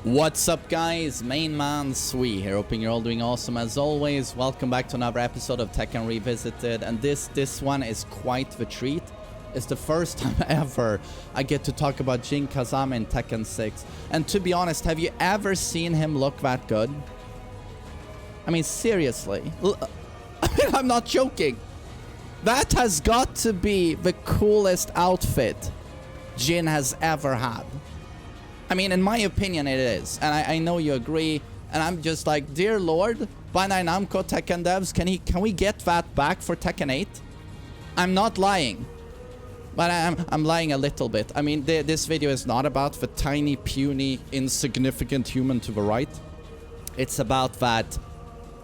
What's up, guys? MainManSWE here, hoping you're all doing awesome as always. Welcome back to another episode of Tekken Revisited, and this one is quite the treat. It's the first time ever I get to talk about Jin Kazama in Tekken 6. And to be honest, have you ever seen him look that good? I mean, seriously. I'm not joking. That has got to be the coolest outfit Jin has ever had. I mean, in my opinion, it is. And I know you agree. And I'm just like, dear Lord, Bandai Namco Tekken devs, can we get that back for Tekken 8? I'm not lying. But I'm lying a little bit. I mean, this video is not about the tiny, puny, insignificant human to the right. It's about that.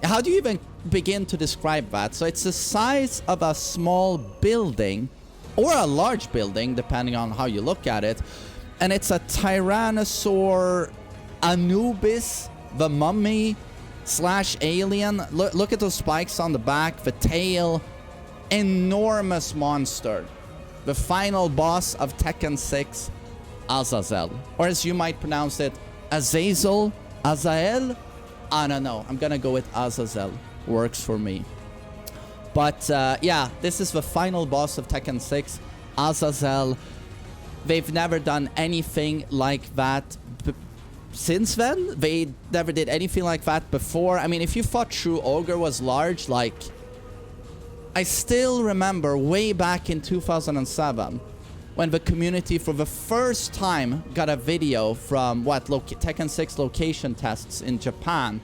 How do you even begin to describe that? So it's the size of a small building or a large building, depending on how you look at it. And it's a Tyrannosaur Anubis, the mummy slash alien. Look at those spikes on the back, the tail. Enormous monster. The final boss of Tekken 6, Azazel. Or as you might pronounce it, Azazel? Azael? I don't know. I'm gonna go with Azazel. Works for me. But yeah, this is the final boss of Tekken 6, Azazel. They've never done anything like that since then. They never did anything like that before. I mean, if you thought True Ogre was large, like... I still remember way back in 2007 when the community for the first time got a video from, Tekken 6 location tests in Japan.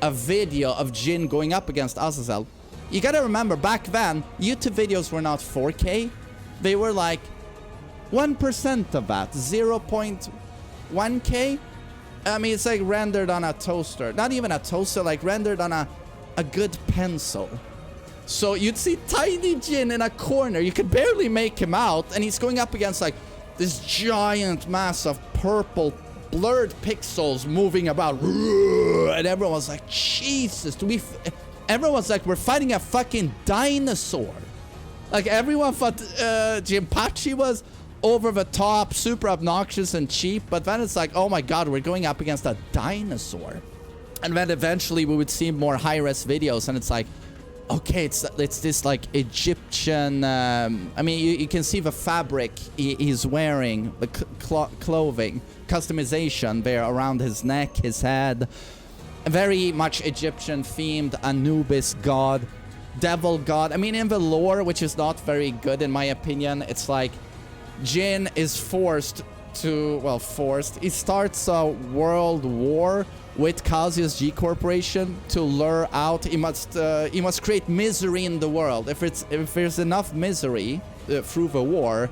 A video of Jin going up against Azazel. You gotta remember, back then, YouTube videos were not 4K. They were like 1% of that, 0.1K. I mean, it's like rendered on a toaster. Not even a toaster, like rendered on a good pencil. So you'd see tiny Jin in a corner. You could barely make him out. And he's going up against like this giant mass of purple blurred pixels moving about. And everyone was like, Jesus, everyone was like, we're fighting a fucking dinosaur. Like everyone thought Jinpachi was over the top, super obnoxious and cheap, but then it's like, oh my god, we're going up against a dinosaur. And then eventually we would see more high-res videos, and it's like, okay, it's this like Egyptian, I mean, you can see the fabric he's wearing, the clothing, customization there around his neck, his head. Very much Egyptian themed, Anubis god, devil god. I mean, in the lore, which is not very good in my opinion, it's like Jin is forced to, he starts a world war with Kazuya's G Corporation to lure out. He must create misery in the world. If there's enough misery through the war,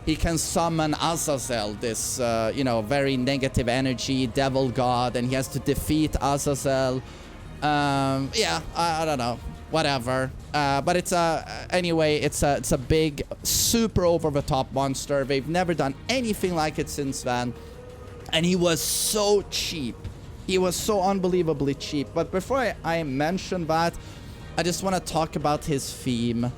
he can summon Azazel, this very negative energy devil god, and he has to defeat Azazel. Yeah, I don't know. Whatever. But it's anyway, it's a big, super over-the-top monster. They've never done anything like it since then. And he was so cheap. He was so unbelievably cheap. But before I mention that, I just want to talk about his theme.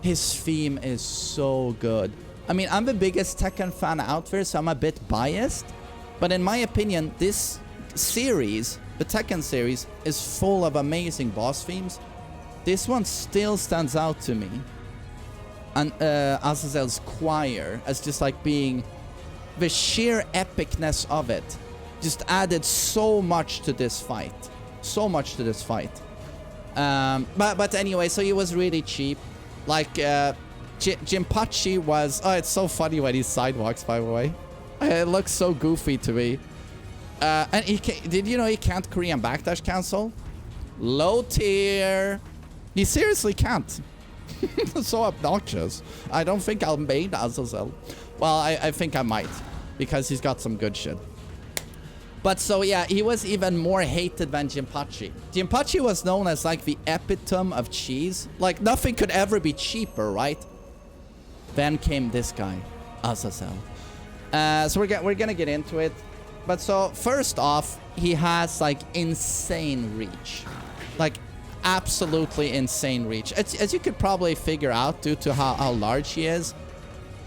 His theme is so good. I mean, I'm the biggest Tekken fan out there, so I'm a bit biased. But in my opinion, this series, the Tekken series, is full of amazing boss themes. This one still stands out to me. And Azazel's choir as just like being the sheer epicness of it. Just added so much to this fight. So much to this fight. But anyway, so he was really cheap. Like, Jinpachi was... Oh, it's so funny when he sidewalks, by the way. It looks so goofy to me. And did you know he can't Korean backdash cancel? Low tier. He seriously can't. So obnoxious. I don't think I'll main Azazel. Well, I think I might. Because he's got some good shit. But so yeah, he was even more hated than Jinpachi. Jinpachi was known as like the epitome of cheese. Like nothing could ever be cheaper, right? Then came this guy, Azazel. So we're gonna get into it. But so first off, he has like insane reach. Like absolutely insane reach. As you could probably figure out due to how large he is.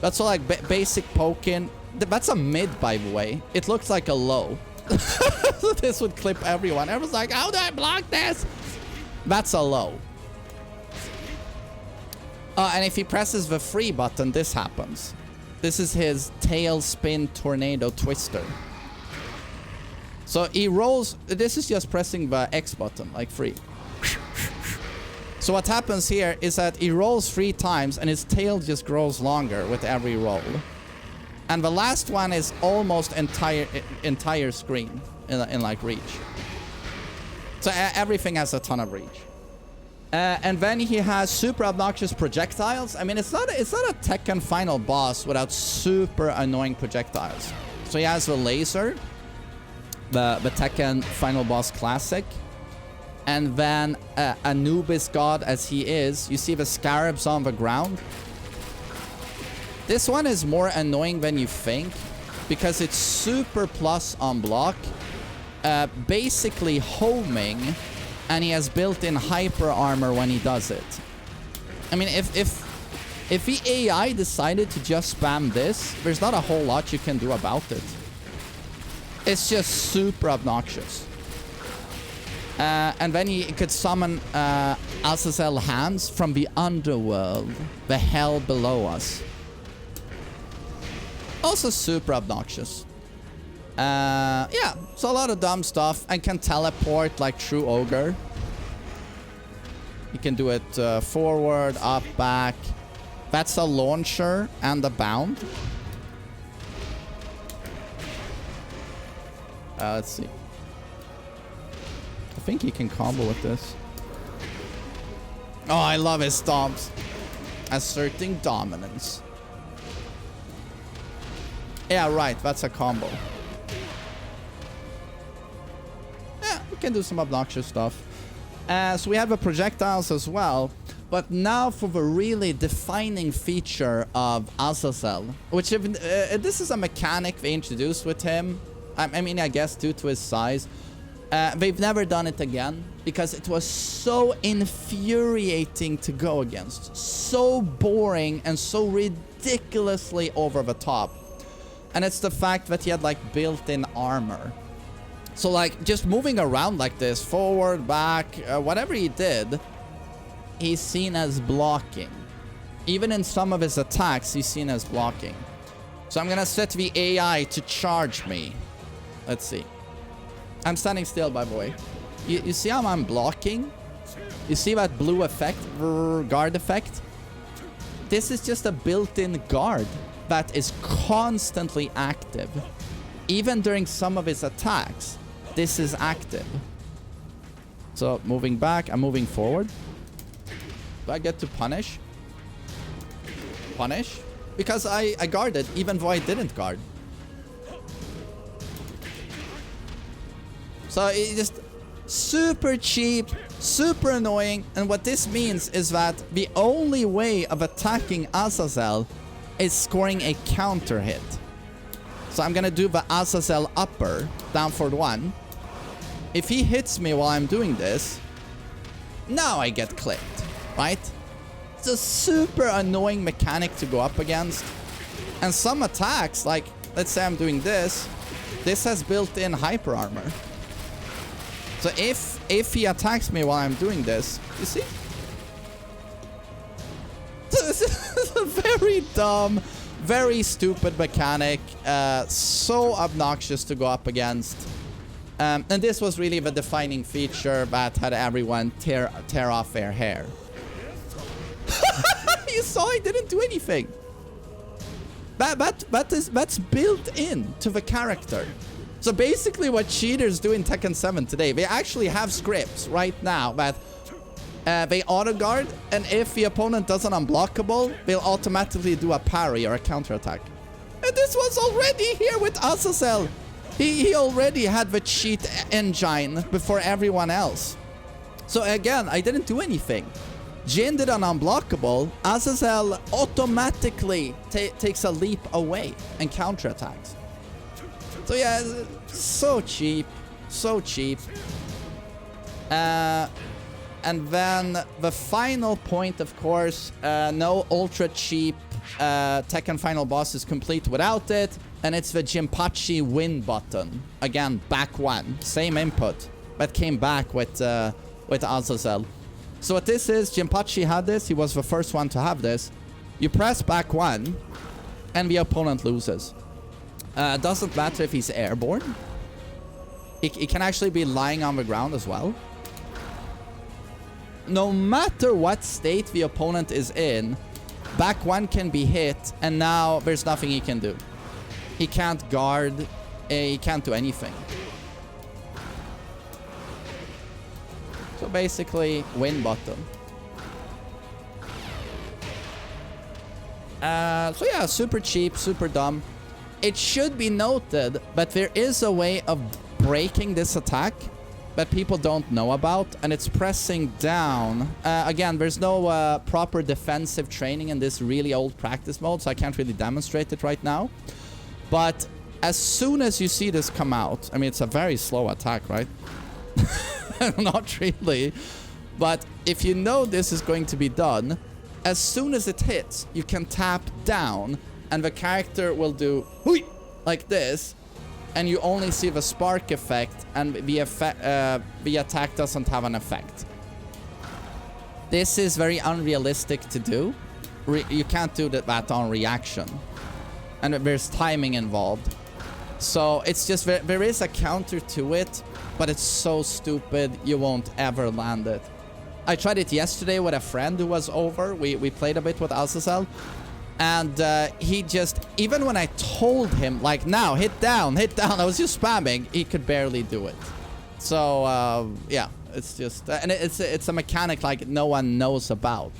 That's all like basic poking. That's a mid, by the way. It looks like a low. So this would clip everyone. Everyone's like, how do I block this? That's a low. And if he presses the free button, this happens. This is his tail spin tornado twister. So he rolls. This is just pressing the X button, like free. So what happens here is that he rolls 3 times and his tail just grows longer with every roll. And the last one is almost entire screen in like reach. So everything has a ton of reach. And then he has super obnoxious projectiles. I mean, it's not a Tekken final boss without super annoying projectiles. So he has the laser, the Tekken final boss classic. And then Anubis god as he is. You see the scarabs on the ground? This one is more annoying than you think because it's super plus on block. Basically homing, and he has built-in hyper armor when he does it. I mean, if the AI decided to just spam this, there's not a whole lot you can do about it. It's just super obnoxious. And then he could summon Azazel hands from the underworld, the hell below us. Also super obnoxious. Yeah, so a lot of dumb stuff, and can teleport like true ogre. You can do it forward, up, back. That's a launcher and a bound. Let's see. I think he can combo with this. Oh, I love his stomps. Asserting dominance. Yeah, right, that's a combo. Yeah, we can do some obnoxious stuff. So we have the projectiles as well. But now for the really defining feature of Azazel. Which, this is a mechanic they introduced with him. I mean, I guess due to his size. They've never done it again. Because it was so infuriating to go against. So boring and so ridiculously over the top. And it's the fact that he had like built-in armor. So like just moving around like this, forward, back, whatever he did, he's seen as blocking. Even in some of his attacks, he's seen as blocking. So I'm gonna set the AI to charge me. Let's see. I'm standing still, by the way. You see how I'm blocking? You see that blue effect, guard effect? This is just a built-in guard that is constantly active. Even during some of his attacks, this is active. So moving back, I'm moving forward. Do I get to punish? Punish? Because I guarded even though I didn't guard. So it's just super cheap, super annoying. And what this means is that the only way of attacking Azazel is scoring a counter hit. So I'm gonna do the Azazel upper, down for 1. If he hits me while I'm doing this, now I get clipped, right? It's a super annoying mechanic to go up against. And some attacks, like, let's say I'm doing this, this has built-in hyper armor. So if he attacks me while I'm doing this, you see? This is a very dumb, very stupid mechanic. So obnoxious to go up against. And this was really the defining feature that had everyone tear off their hair. You saw I didn't do anything. That's built in to the character. So basically what cheaters do in Tekken 7 today, they actually have scripts right now that they auto-guard, and if the opponent does an unblockable, they'll automatically do a parry or a counterattack. And this was already here with Azazel. He already had the cheat engine before everyone else. So again, I didn't do anything. Jin did an unblockable. Azazel automatically takes a leap away and counterattacks. So yeah, so cheap. So cheap. And then the final point, of course, no ultra cheap Tekken final boss is complete without it. And it's the Jinpachi win button. Again, back one. Same input. But came back with Azazel. So what this is, Jinpachi had this. He was the first one to have this. You press back one, and the opponent loses. Doesn't matter if he's airborne. He can actually be lying on the ground as well. No matter what state the opponent is in, back one can be hit, and now there's nothing he can do. He can't guard. He can't do anything. So basically, win button. So yeah, super cheap, super dumb. It should be noted, but there is a way of breaking this attack that people don't know about, and it's pressing down. Again, there's no proper defensive training in this really old practice mode, so I can't really demonstrate it right now. But as soon as you see this come out, I mean, it's a very slow attack, right? Not really. But if you know this is going to be done, as soon as it hits, you can tap down, and the character will do like this, and you only see the spark effect, and the attack doesn't have an effect. This is very unrealistic to do. You can't do that on reaction, and there's timing involved. So it's just, there is a counter to it, but it's so stupid you won't ever land it. I tried it yesterday with a friend who was over. We played a bit with Azazel. And he just, even when I told him, like, now, hit down, I was just spamming, he could barely do it. So, yeah, it's just, and it's a mechanic like no one knows about.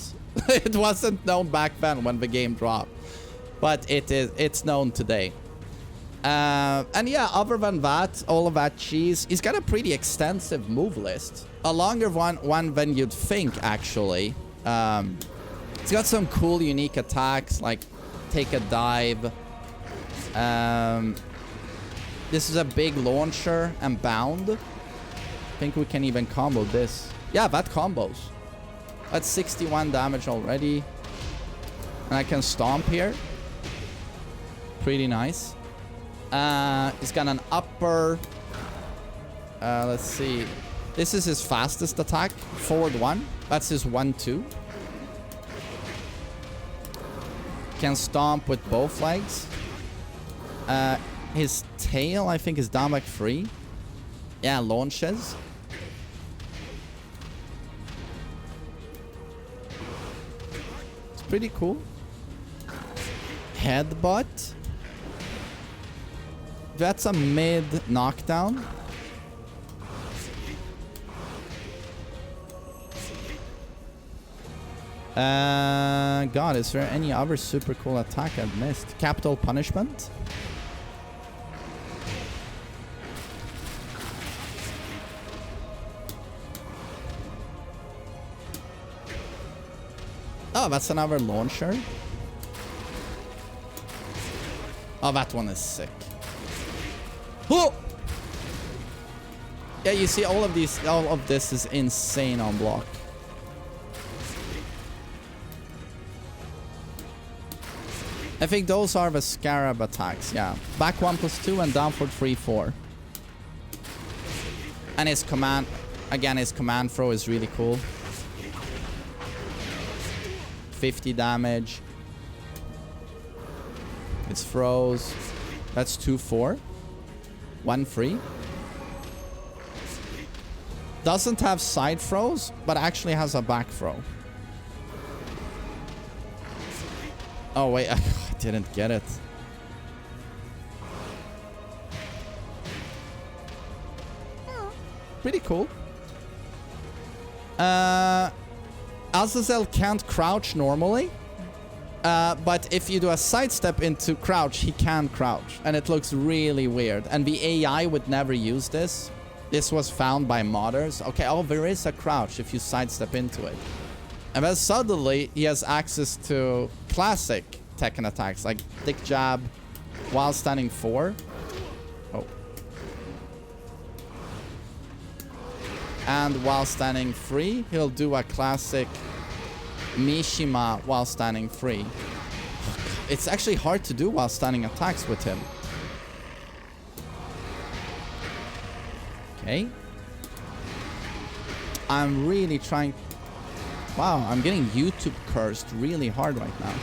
It wasn't known back then when the game dropped. But it's known today. And yeah, other than that, all of that cheese, he's got a pretty extensive move list. A longer one than you'd think, actually. It's got some cool, unique attacks, like take a dive. This is a big launcher and bound. I think we can even combo this. Yeah, that combos. That's 61 damage already. And I can stomp here. Pretty nice. He's got an upper. Let's see. This is his fastest attack. Forward one. That's his 1-2. Can stomp with both legs. His tail, I think, is down like 3. Yeah, launches. It's pretty cool. Headbutt. That's a mid knockdown. God, is there any other super cool attack I've missed? Capital Punishment? Oh, that's another launcher. Oh, that one is sick. Oh! Yeah, you see all of this is insane on block. I think those are the Scarab attacks, yeah. Back 1+2 and down for 3-4. And his command, again, his command throw is really cool. 50 damage. It's throws. That's 2-4. 1-3. Doesn't have side throws, but actually has a back throw. Oh, wait. I didn't get it. Pretty cool. Azazel can't crouch normally. But if you do a sidestep into crouch, he can crouch. And it looks really weird. And the AI would never use this. This was found by modders. Okay, oh, there is a crouch if you sidestep into it. And then suddenly, he has access to classic Tekken attacks, like dick jab while standing 4. Oh. And while standing 3, he'll do a classic Mishima while standing 3. It's actually hard to do while standing attacks with him. Okay. I'm really trying... Wow, I'm getting YouTube cursed really hard right now.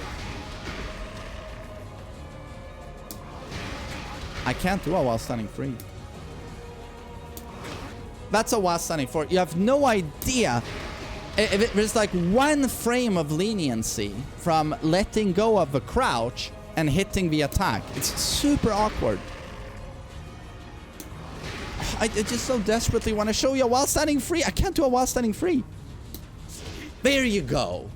I can't do a while standing free. That's a while standing for. You have no idea if there's like 1 frame of leniency from letting go of a crouch and hitting the attack. It's super awkward. I just so desperately want to show you a while standing free. I can't do a while standing free. There you go.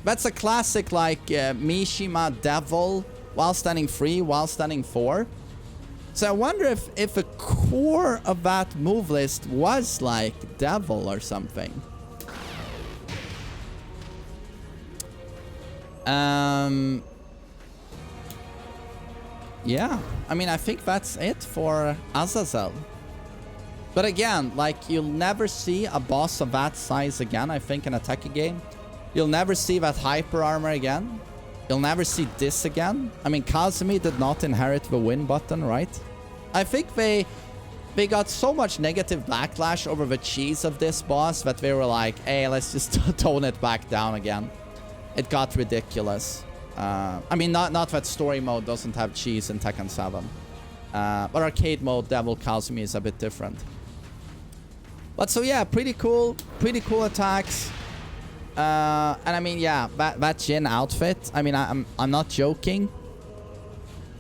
That's a classic like Mishima Devil while standing free, while standing 4. So I wonder if a core of that move list was like Devil or something. Yeah, I mean, I think that's it for Azazel. But again, like, you'll never see a boss of that size again, I think, in a Tekken game. You'll never see that hyper armor again. You'll never see this again. I mean, Kazumi did not inherit the win button, right? I think they got so much negative backlash over the cheese of this boss that they were like, hey, let's just tone it back down again. It got ridiculous. I mean, not that story mode doesn't have cheese in Tekken 7. But arcade mode, Devil Kazumi is a bit different. But so yeah, pretty cool attacks. And I mean, yeah, that Jin outfit, I mean, I'm not joking.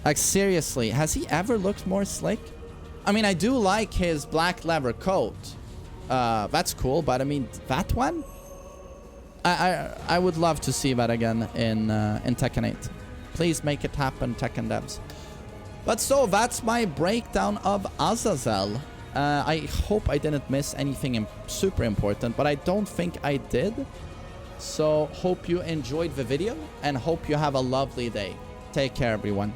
Like, seriously, has he ever looked more slick? I mean, I do like his black leather coat. That's cool, but I mean, that one? I would love to see that again in Tekken 8. Please make it happen, Tekken devs. But so, that's my breakdown of Azazel. I hope I didn't miss anything super important, but I don't think I did. So, hope you enjoyed the video, and hope you have a lovely day. Take care, everyone.